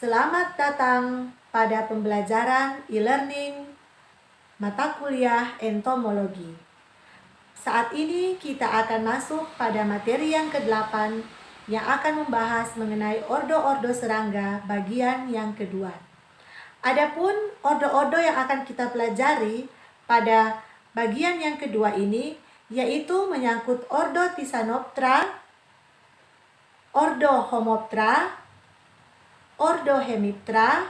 Selamat datang pada pembelajaran e-learning mata kuliah entomologi. Saat ini kita akan masuk pada materi yang ke-8 yang akan membahas mengenai ordo-ordo serangga bagian yang kedua. Adapun ordo-ordo yang akan kita pelajari pada bagian yang kedua ini yaitu menyangkut ordo Thysanoptera, ordo Homoptera, ordo Hemiptera,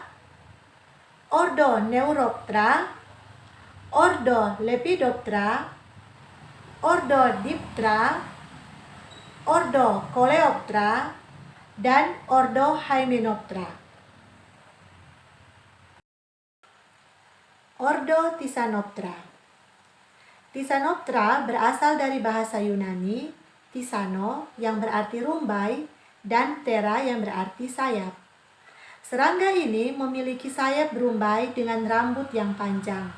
ordo Neuroptera, ordo Lepidoptera, ordo Diptera, ordo Coleoptera, dan ordo Hymenoptera. Ordo Thysanoptera. Thysanoptera berasal dari bahasa Yunani, Thisano yang berarti rumbai dan Ptera yang berarti sayap. Serangga ini memiliki sayap berumbai dengan rambut yang panjang.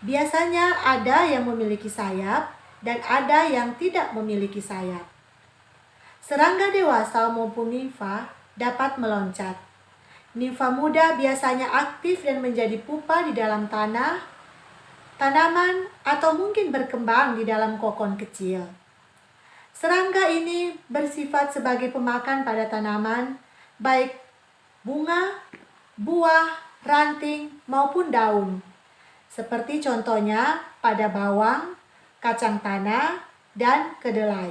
Biasanya ada yang memiliki sayap dan ada yang tidak memiliki sayap. Serangga dewasa maupun nimfa dapat meloncat. Nimfa muda biasanya aktif dan menjadi pupa di dalam tanah, tanaman, atau mungkin berkembang di dalam kokon kecil. Serangga ini bersifat sebagai pemakan pada tanaman, baik bunga, buah, ranting, maupun daun. Seperti contohnya pada bawang, kacang tanah, dan kedelai.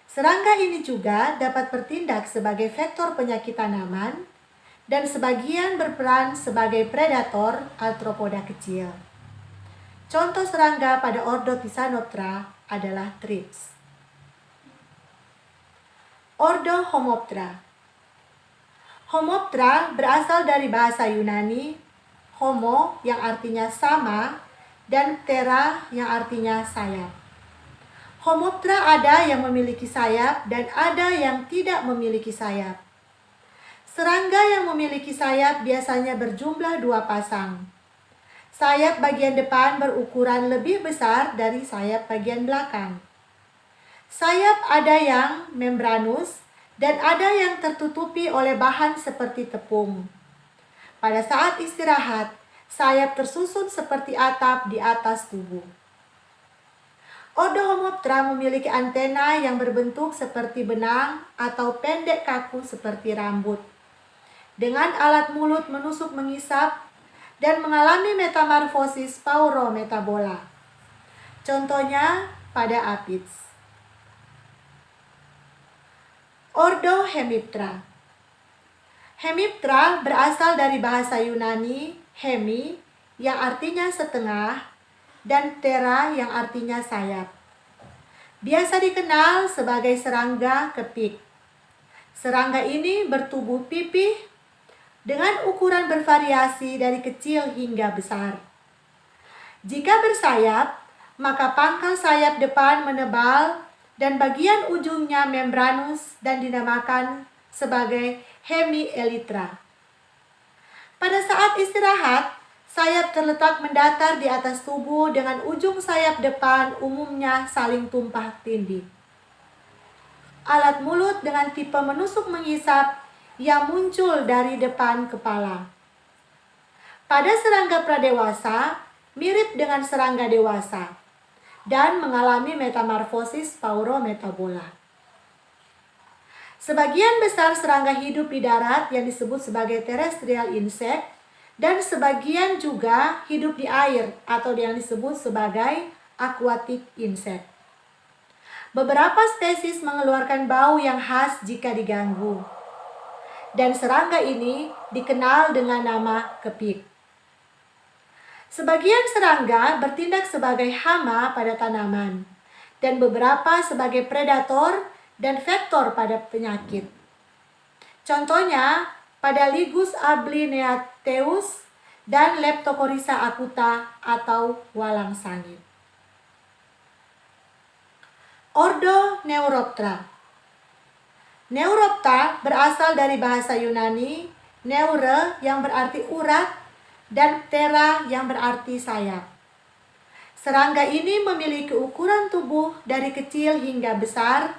Serangga ini juga dapat bertindak sebagai vektor penyakit tanaman dan sebagian berperan sebagai predator arthropoda kecil. Contoh serangga pada ordo Thysanoptera adalah thrips. Ordo Homoptera. Homoptera berasal dari bahasa Yunani homo yang artinya sama dan ptera yang artinya sayap. Homoptera ada yang memiliki sayap dan ada yang tidak memiliki sayap. Serangga yang memiliki sayap biasanya berjumlah 2 pasang. Sayap bagian depan berukuran lebih besar dari sayap bagian belakang. Sayap ada yang membranus dan ada yang tertutupi oleh bahan seperti tepung. Pada saat istirahat, sayap tersusun seperti atap di atas tubuh. Ordo Homoptera memiliki antena yang berbentuk seperti benang atau pendek kaku seperti rambut. Dengan alat mulut menusuk mengisap dan mengalami metamorfosis paurometabola. Contohnya pada aphids. Ordo Hemiptera. Hemiptera berasal dari bahasa Yunani hemi yang artinya setengah dan ptera yang artinya sayap. Biasa dikenal sebagai serangga kepik. Serangga ini bertubuh pipih dengan ukuran bervariasi dari kecil hingga besar. Jika bersayap, maka pangkal sayap depan menebal dan bagian ujungnya membranus dan dinamakan sebagai hemielytra. Pada saat istirahat, sayap terletak mendatar di atas tubuh dengan ujung sayap depan umumnya saling tumpang tindih. Alat mulut dengan tipe menusuk mengisap yang muncul dari depan kepala. Pada serangga pradewasa, mirip dengan serangga dewasa dan mengalami metamorfosis paurometabola. Sebagian besar serangga hidup di darat yang disebut sebagai terrestrial insect dan sebagian juga hidup di air atau yang disebut sebagai aquatic insect. Beberapa spesies mengeluarkan bau yang khas jika diganggu. Dan serangga ini dikenal dengan nama kepik. Sebagian serangga bertindak sebagai hama pada tanaman dan beberapa sebagai predator dan vektor pada penyakit. Contohnya pada Lygus ablineateus dan Leptocoryza acuta atau walang sangit. Ordo Neuroptera. Neuroptera berasal dari bahasa Yunani neure yang berarti urat dan ptera yang berarti sayap. Serangga ini memiliki ukuran tubuh dari kecil hingga besar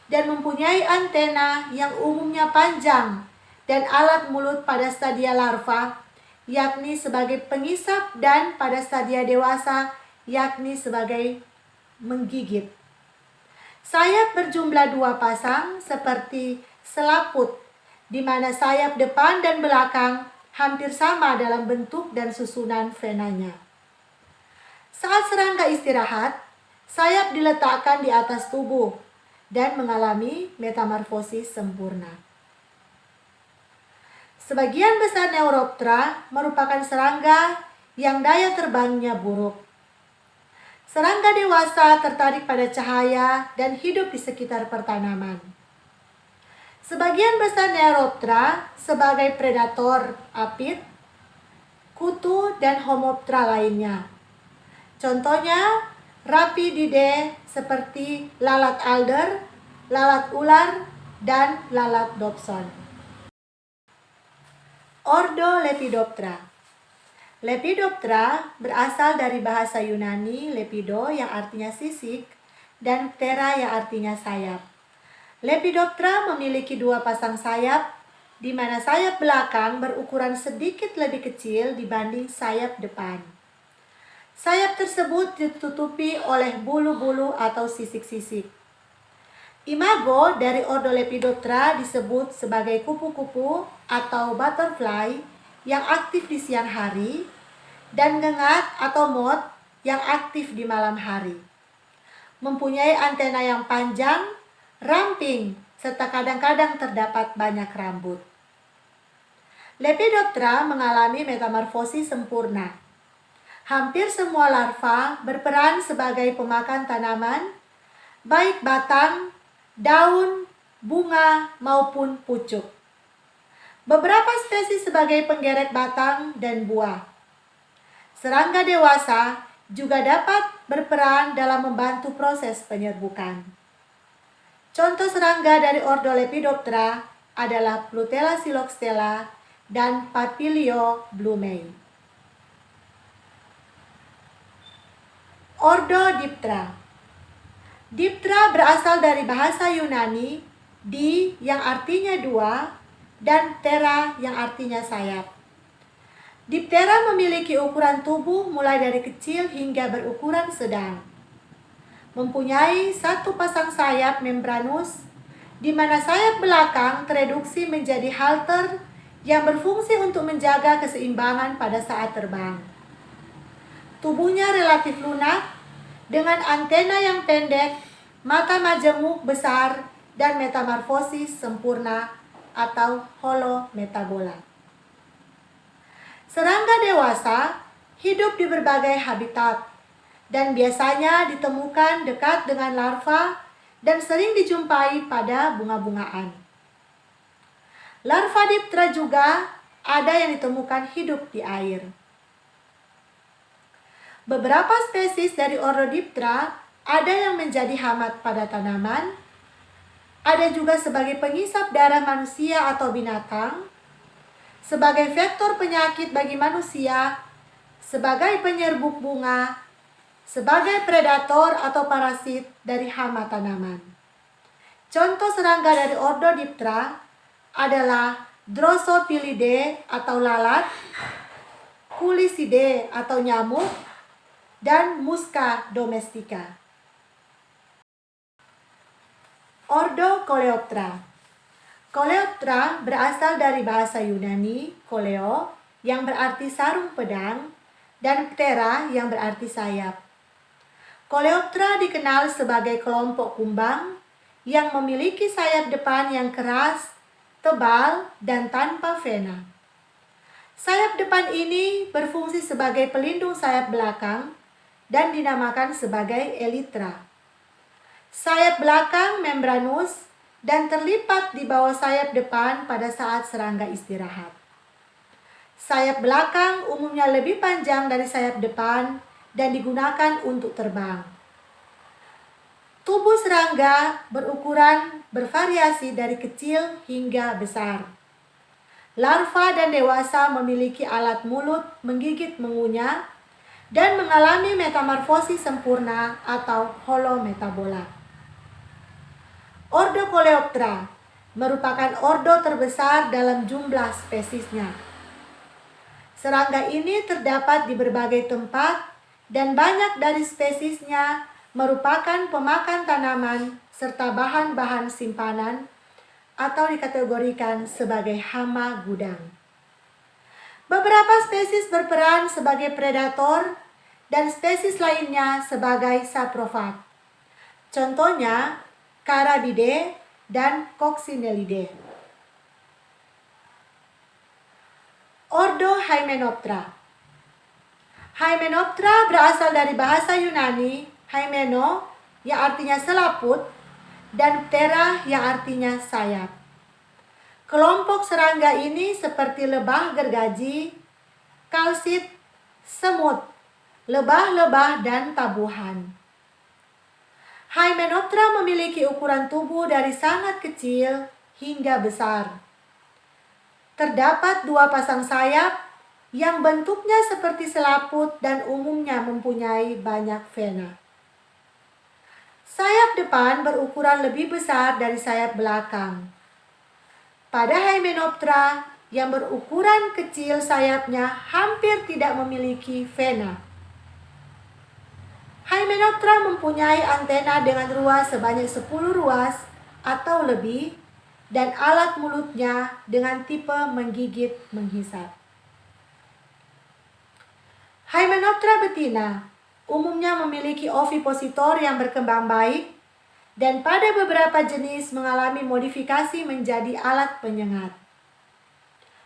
dan mempunyai antena yang umumnya panjang dan alat mulut pada stadia larva, yakni sebagai pengisap, dan pada stadia dewasa, yakni sebagai menggigit. Sayap berjumlah 2 pasang seperti selaput, di mana sayap depan dan belakang hampir sama dalam bentuk dan susunan venanya. Saat serangga istirahat, sayap diletakkan di atas tubuh dan mengalami metamorfosis sempurna. Sebagian besar Neuroptera merupakan serangga yang daya terbangnya buruk. Serangga dewasa tertarik pada cahaya dan hidup di sekitar pertanaman. Sebagian besar Neuroptera sebagai predator apit, kutu, dan Homoptera lainnya. Contohnya Rapididae seperti lalat alder, lalat ular, dan lalat Dobson. Ordo Lepidoptera. Lepidoptera berasal dari bahasa Yunani lepido yang artinya sisik dan ptera yang artinya sayap. Lepidoptera memiliki 2 pasang sayap, di mana sayap belakang berukuran sedikit lebih kecil dibanding sayap depan. Sayap tersebut ditutupi oleh bulu-bulu atau sisik-sisik. Imago dari ordo Lepidoptera disebut sebagai kupu-kupu atau butterfly yang aktif di siang hari, dan ngengat atau moth yang aktif di malam hari. Mempunyai antena yang panjang, ramping, serta kadang-kadang terdapat banyak rambut. Lepidoptera mengalami metamorfosis sempurna. Hampir semua larva berperan sebagai pemakan tanaman, baik batang, daun, bunga, maupun pucuk. Beberapa spesies sebagai penggerek batang dan buah. Serangga dewasa juga dapat berperan dalam membantu proses penyerbukan. Contoh serangga dari ordo Lepidoptera adalah Plutella siloxtella dan Papilio blumei. Ordo Diptera. Diptera berasal dari bahasa Yunani di yang artinya 2 dan ptera yang artinya sayap. Diptera memiliki ukuran tubuh mulai dari kecil hingga berukuran sedang. Mempunyai 1 pasang sayap membranus, di mana sayap belakang tereduksi menjadi halter yang berfungsi untuk menjaga keseimbangan pada saat terbang. Tubuhnya relatif lunak, dengan antena yang pendek, mata majemuk besar, dan metamorfosis sempurna atau holometabola. Serangga dewasa hidup di berbagai habitat dan biasanya ditemukan dekat dengan larva dan sering dijumpai pada bunga-bungaan. Larva Diptera juga ada yang ditemukan hidup di air. Beberapa spesies dari ordo Diptera ada yang menjadi hamat pada tanaman, ada juga sebagai pengisap darah manusia atau binatang, sebagai vektor penyakit bagi manusia, sebagai penyerbuk bunga, sebagai predator atau parasit dari hama tanaman. Contoh serangga dari ordo Diptera adalah Drosophilidae atau lalat, Culicidae atau nyamuk, dan Musca domestica. Ordo Coleoptera. Coleoptera berasal dari bahasa Yunani koleo yang berarti sarung pedang dan ptera yang berarti sayap. Coleoptera dikenal sebagai kelompok kumbang yang memiliki sayap depan yang keras, tebal, dan tanpa vena. Sayap depan ini berfungsi sebagai pelindung sayap belakang dan dinamakan sebagai elytra. Sayap belakang membranus dan terlipat di bawah sayap depan pada saat serangga istirahat. Sayap belakang umumnya lebih panjang dari sayap depan dan digunakan untuk terbang. Tubuh serangga berukuran bervariasi dari kecil hingga besar. Larva dan dewasa memiliki alat mulut menggigit mengunyah dan mengalami metamorfosis sempurna atau holometabola. Ordo Coleoptera merupakan ordo terbesar dalam jumlah spesiesnya. Serangga ini terdapat di berbagai tempat dan banyak dari spesiesnya merupakan pemakan tanaman serta bahan-bahan simpanan atau dikategorikan sebagai hama gudang. Beberapa spesies berperan sebagai predator dan spesies lainnya sebagai saprofag. Contohnya Carabidae dan Coccinellidae. Ordo Hymenoptera. Hymenoptera berasal dari bahasa Yunani hymeno yang artinya selaput dan ptera yang artinya sayap. Kelompok serangga ini seperti lebah gergaji, kalsit, semut, lebah-lebah, dan tabuhan. Hymenoptera memiliki ukuran tubuh dari sangat kecil hingga besar. Terdapat 2 pasang sayap yang bentuknya seperti selaput dan umumnya mempunyai banyak vena. Sayap depan berukuran lebih besar dari sayap belakang. Pada Hymenoptera yang berukuran kecil, sayapnya hampir tidak memiliki vena. Hymenoptera mempunyai antena dengan ruas sebanyak 10 ruas atau lebih dan alat mulutnya dengan tipe menggigit menghisap. Hymenoptera betina umumnya memiliki ovipositor yang berkembang baik dan pada beberapa jenis mengalami modifikasi menjadi alat penyengat.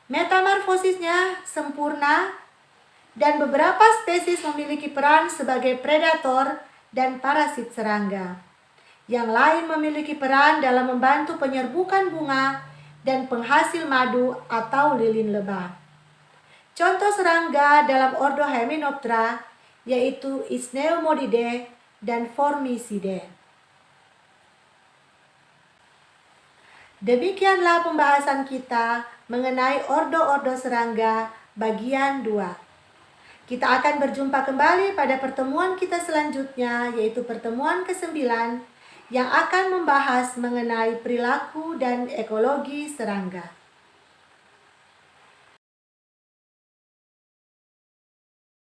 Metamorfosisnya sempurna dan beberapa spesies memiliki peran sebagai predator dan parasit serangga. Yang lain memiliki peran dalam membantu penyerbukan bunga dan penghasil madu atau lilin lebah. Contoh serangga dalam ordo Hymenoptera yaitu Ichneumonidae dan Formicidae. Demikianlah pembahasan kita mengenai ordo-ordo serangga bagian 2. Kita akan berjumpa kembali pada pertemuan kita selanjutnya, yaitu pertemuan ke-9 yang akan membahas mengenai perilaku dan ekologi serangga.